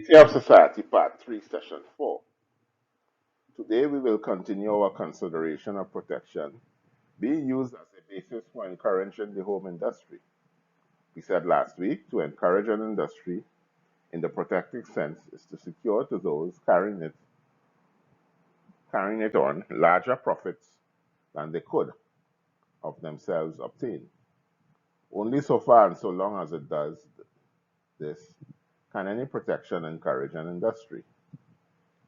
Theory of Society, Part 3, Session 4. Today we will continue our consideration of protection being used as a basis for encouraging the home industry. We said last week to encourage an industry in the protective sense is to secure to those carrying it on larger profits than they could of themselves obtain. Only so far and so long as it does this can any protection encourage an industry.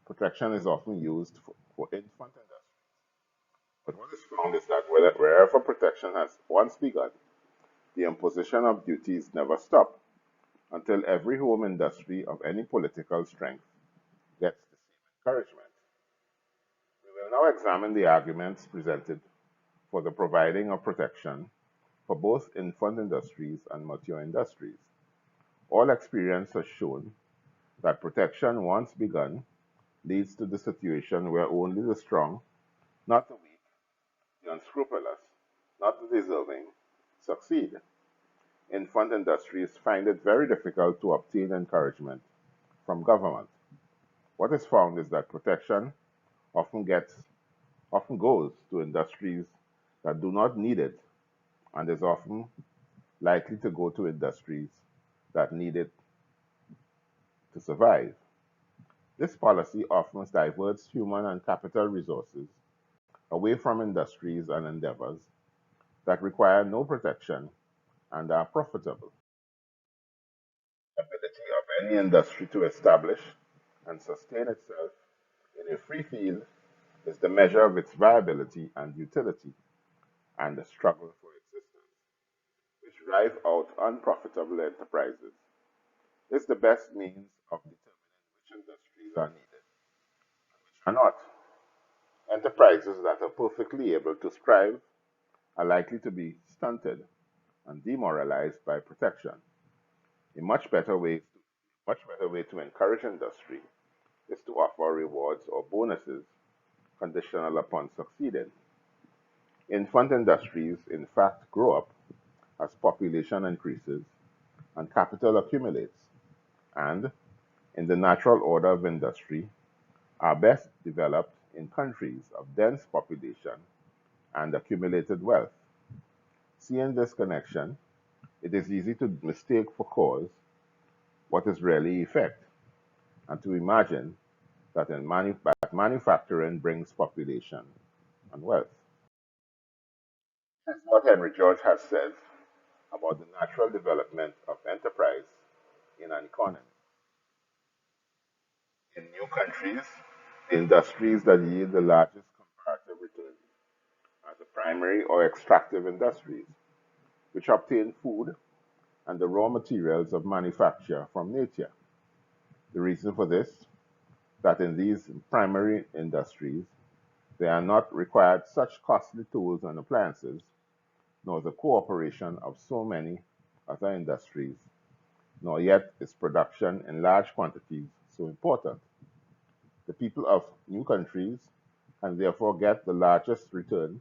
Protection is often used for infant industry. But what is found is that wherever protection has once begun, the imposition of duties never stop until every home industry of any political strength gets the same encouragement. We will now examine the arguments presented for the providing of protection for both infant industries and mature industries. All experience has shown that protection, once begun, leads to the situation where only the strong, not the weak, the unscrupulous, not the deserving, succeed. Infant industries find it very difficult to obtain encouragement from government. What is found is that protection often often goes to industries that do not need it and is often likely to go to industries that need it to survive. This policy often diverts human and capital resources away from industries and endeavors that require no protection and are profitable. The ability of any industry to establish and sustain itself in a free field is the measure of its viability and utility, and the struggle for existence, which drive out unprofitable enterprises, is the best means of determining which industries are needed and which are not. Enterprises that are perfectly able to strive are likely to be stunted and demoralized by protection. A much better way to encourage industry is to offer rewards or bonuses conditional upon succeeding. Infant industries, in fact, grow up as population increases and capital accumulates, and, in the natural order of industry, are best developed in countries of dense population and accumulated wealth. Seeing this connection, it is easy to mistake for cause what is really effect, and to imagine that that manufacturing brings population and wealth. This is what Henry George has said about the natural development of enterprise in an economy. In new countries, the industries that yield the largest comparative returns are the primary or extractive industries, which obtain food and the raw materials of manufacture from nature. The reason for this is that in these primary industries, there are not required such costly tools and appliances, nor the cooperation of so many other industries, nor yet is production in large quantities so important. The people of new countries can therefore get the largest return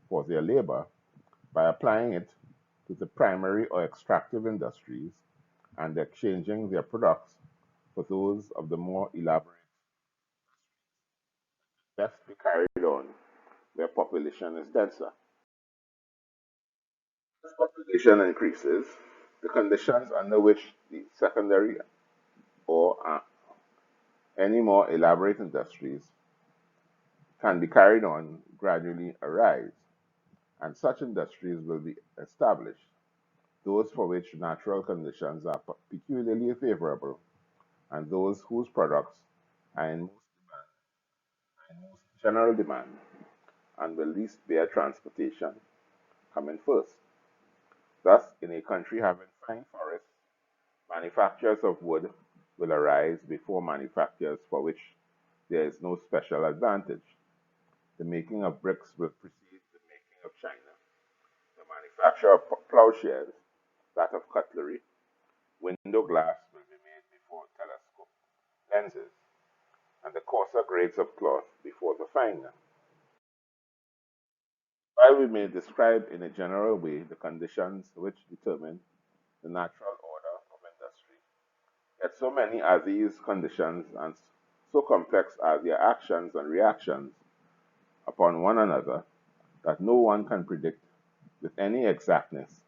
for their labor by applying it to the primary or extractive industries and exchanging their products for those of the more elaborate, best be carried on where population is denser. As population increases, the conditions under which the secondary or any more elaborate industries can be carried on gradually arise, and such industries will be established, those for which natural conditions are peculiarly favorable, and those whose products are in most general demand and will least bear transportation coming first. Thus, in a country having fine forests, manufacturers of wood will arise before manufacturers for which there is no special advantage. The making of bricks will precede the making of china. The manufacture of plowshares, that of cutlery, window glass will be made before telescope lenses, and the coarser grades of cloth before the finer. While we may describe in a general way the conditions which determine the natural order of industry, Yet so many are these conditions and so complex are their actions and reactions upon one another that no one can predict with any exactness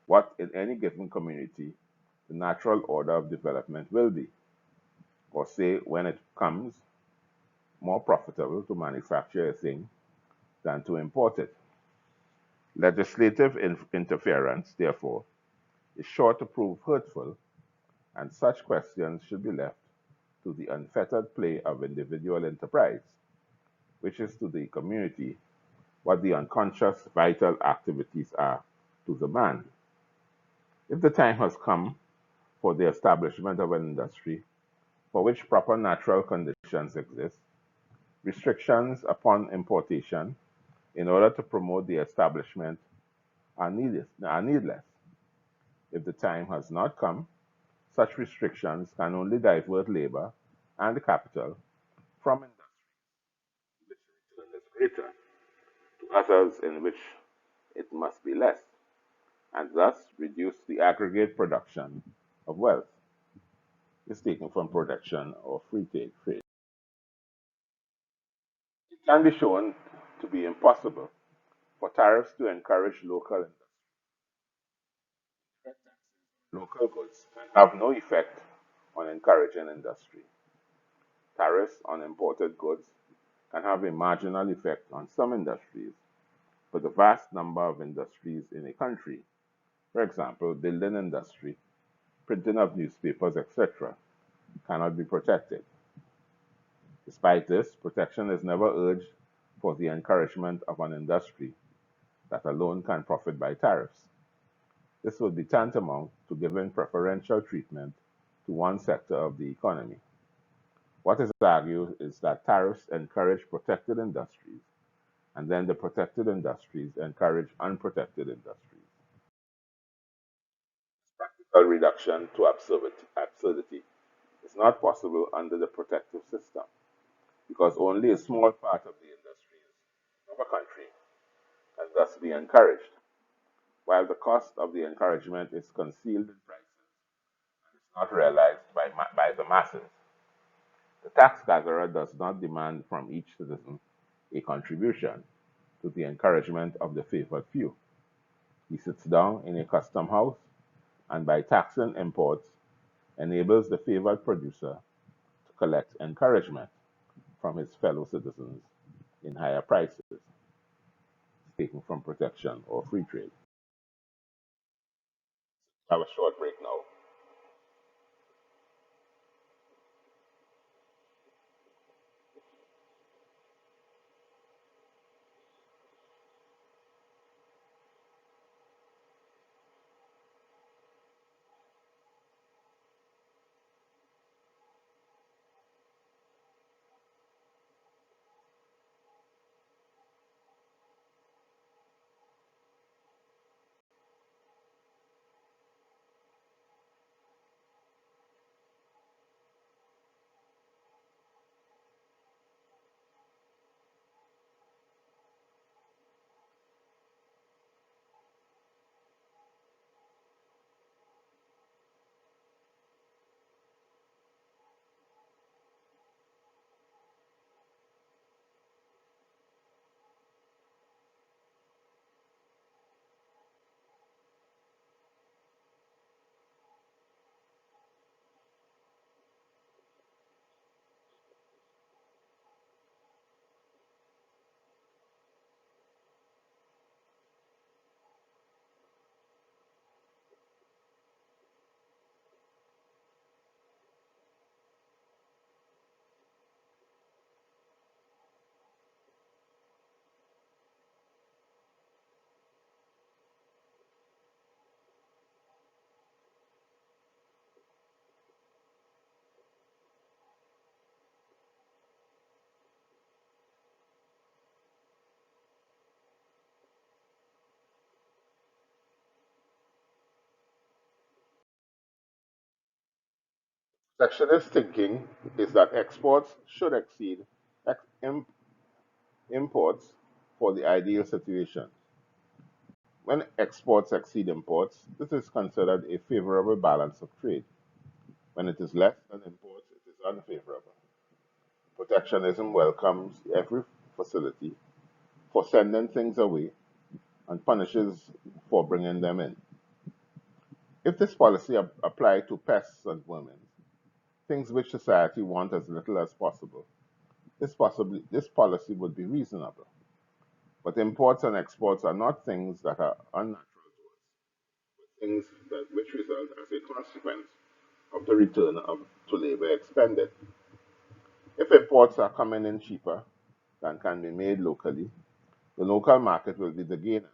what in any given community the natural order of development will be, or say when it becomes more profitable to manufacture a thing than to import it. Legislative interference, therefore, is sure to prove hurtful, and such questions should be left to the unfettered play of individual enterprise, which is to the community what the unconscious vital activities are to the man. If the time has come for the establishment of an industry for which proper natural conditions exist, restrictions upon importation in order to promote the establishment are needless. If the time has not come, such restrictions can only divert labor and capital from industry which in return is greater to others in which it must be less, and thus reduce the aggregate production of wealth. Is taken from protection or free trade. It can be shown to be impossible for tariffs to encourage local goods and have no effect on encouraging industry. Tariffs on imported goods can have a marginal effect on some industries, but the vast number of industries in a country, for example, building industry, printing of newspapers, etc., cannot be protected. Despite this, protection is never urged for the encouragement of an industry that alone can profit by tariffs. This would be tantamount to giving preferential treatment to one sector of the economy. What is argued is that tariffs encourage protected industries, and then the protected industries encourage unprotected industries. A reduction to absurdity is not possible under the protective system because only a small part of the industries of a country can thus be encouraged, while the cost of the encouragement is concealed in prices and is not realized by the masses. The tax gatherer does not demand from each citizen a contribution to the encouragement of the favored few. He sits down in a custom house and by taxing imports enables the favored producer to collect encouragement from his fellow citizens in higher prices, taken from protection or free trade. Have a short break now. Protectionist thinking is that exports should exceed imports for the ideal situation. When exports exceed imports, this is considered a favorable balance of trade. When it is less than imports, it is unfavorable. Protectionism welcomes every facility for sending things away and punishes for bringing them in. If this policy applied to pests and vermin, things which society wants as little as possible, this policy would be reasonable. But imports and exports are not things that are unnatural to us, things which result as a consequence of the return to labor expended. If imports are coming in cheaper than can be made locally, the local market will be the gainer.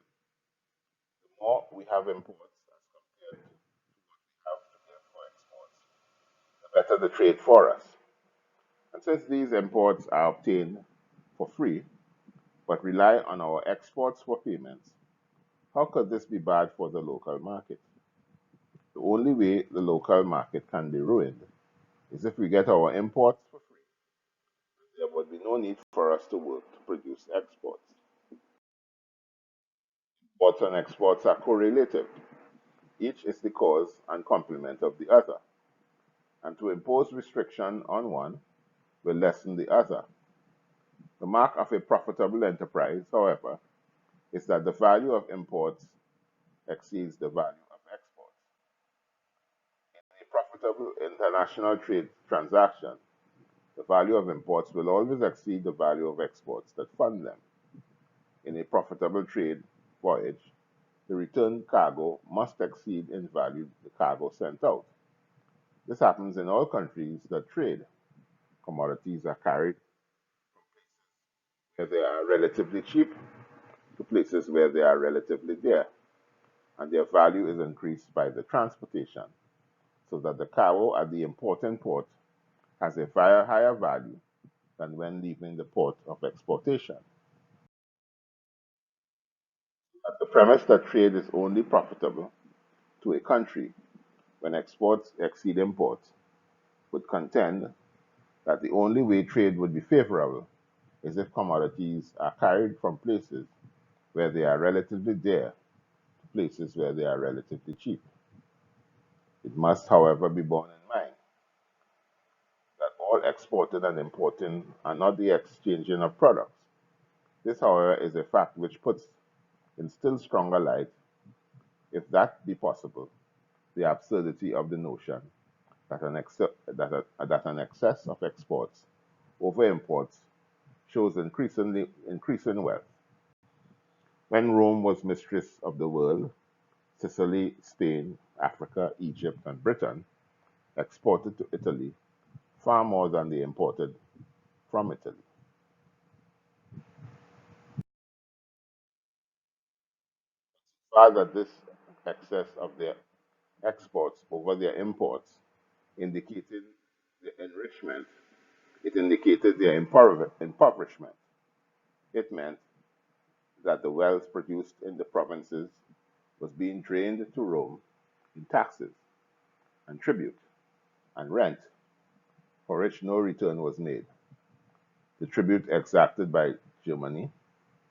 The more we have imports as compared to have to give for exports, the better the trade for us. And since these imports are obtained for free, but rely on our exports for payments, how could this be bad for the local market? The only way the local market can be ruined is if we get our imports for free. There would be no need for us to work to produce exports. Imports and exports are correlative. Each is the cause and complement of the other. And to impose restriction on one will lessen the other. The mark of a profitable enterprise, however, is that the value of imports exceeds the value of exports. In a profitable international trade transaction, the value of imports will always exceed the value of exports that fund them. In a profitable trade voyage, the return cargo must exceed in value the cargo sent out. This happens in all countries that trade. Commodities are carried where they are relatively cheap to places where they are relatively dear, and their value is increased by the transportation, so that the cargo at the importing port has a far higher value than when leaving the port of exportation. But the premise that trade is only profitable to a country when exports exceed imports would contend that the only way trade would be favorable is if commodities are carried from places where they are relatively dear to places where they are relatively cheap. It must, however, be borne in mind that all exporting and importing are not the exchanging of products. This, however, is a fact which puts in still stronger light, if that be possible, the absurdity of the notion that an excess of exports over imports shows increasing wealth. When Rome was mistress of the world, Sicily, Spain, Africa, Egypt, and Britain exported to Italy far more than they imported from Italy. Far that this excess of their exports over their imports indicated their enrichment, it indicated their impoverishment. It meant that the wealth produced in the provinces was being drained to Rome in taxes and tribute and rent, for which no return was made. The tribute exacted by Germany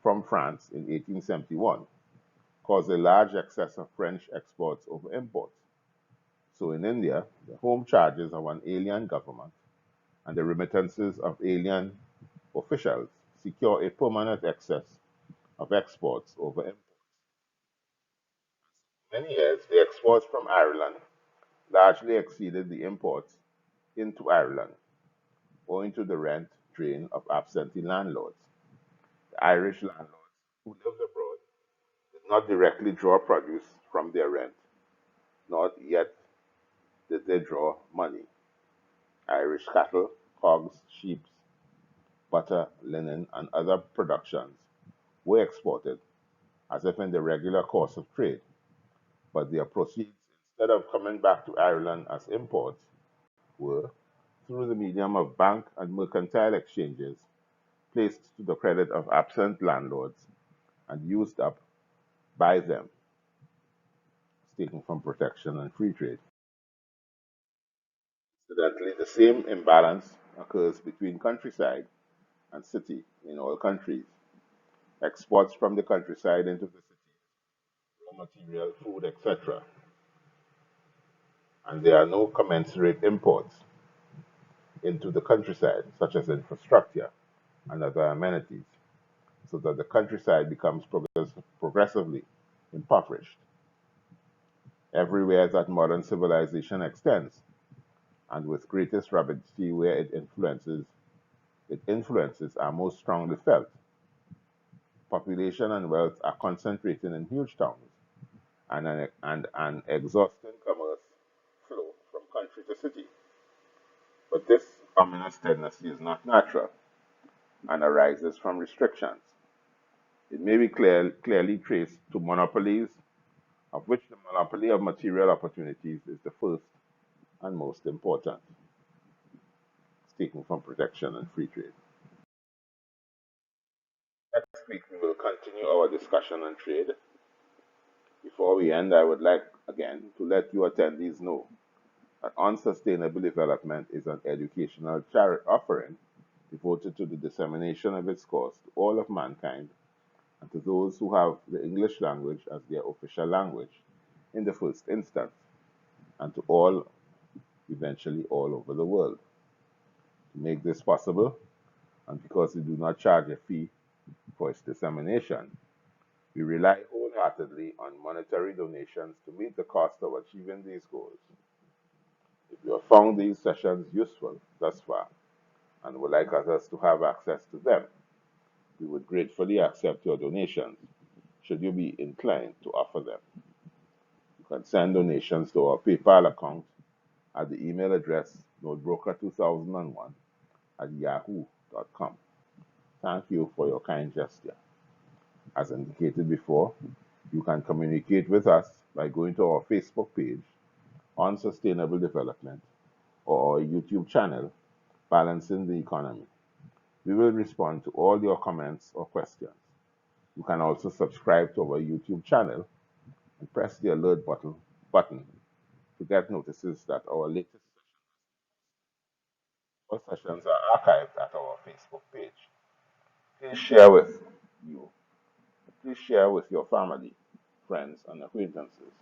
from France in 1871 caused a large excess of French exports over imports. So in India, the home charges of an alien government and the remittances of alien officials secure a permanent excess of exports over imports. For many years, the exports from Ireland largely exceeded the imports into Ireland, owing to the rent drain of absentee landlords. The Irish landlords who lived abroad did not directly draw produce from their rent, nor yet did they draw money. Irish cattle, hogs, sheep, butter, linen, and other productions were exported as if in the regular course of trade, but their proceeds, instead of coming back to Ireland as imports, were, through the medium of bank and mercantile exchanges, placed to the credit of absent landlords and used up by them, taken from protection and free trade. Incidentally, the same imbalance occurs between countryside and city in all countries. Exports from the countryside into the city, raw material, food, etc., and there are no commensurate imports into the countryside, such as infrastructure and other amenities, so that the countryside becomes progressively impoverished. Everywhere that modern civilization extends, and with greatest rapidity where its influences are most strongly felt. Population and wealth are concentrated in huge towns, and an exhausting commerce flow from country to city. But this ominous tendency is not natural and arises from restrictions. It may be clearly traced to monopolies, of which the monopoly of material opportunities is the first and most important, taken from protection and free trade. Next week, we will continue our discussion on trade. Before we end, I would like again to let you attendees know that Unsustainable Development is an educational offering devoted to the dissemination of its cause to all of mankind and to those who have the English language as their official language in the first instance, and to all, eventually all over the world. To make this possible, and because we do not charge a fee for its dissemination, we rely wholeheartedly on monetary donations to meet the cost of achieving these goals. If you have found these sessions useful thus far and would like others to have access to them, we would gratefully accept your donations should you be inclined to offer them. You can send donations to our PayPal account at the email address notebroker2001@yahoo.com. Thank you for your kind gesture. As indicated before, you can communicate with us by going to our Facebook page on Sustainable Development or our YouTube channel, Balancing the Economy. We will respond to all your comments or questions. You can also subscribe to our YouTube channel and press the alert button to get notices that our latest sessions are archived at our Facebook page. Please share with you. Please share with your family, friends, and acquaintances.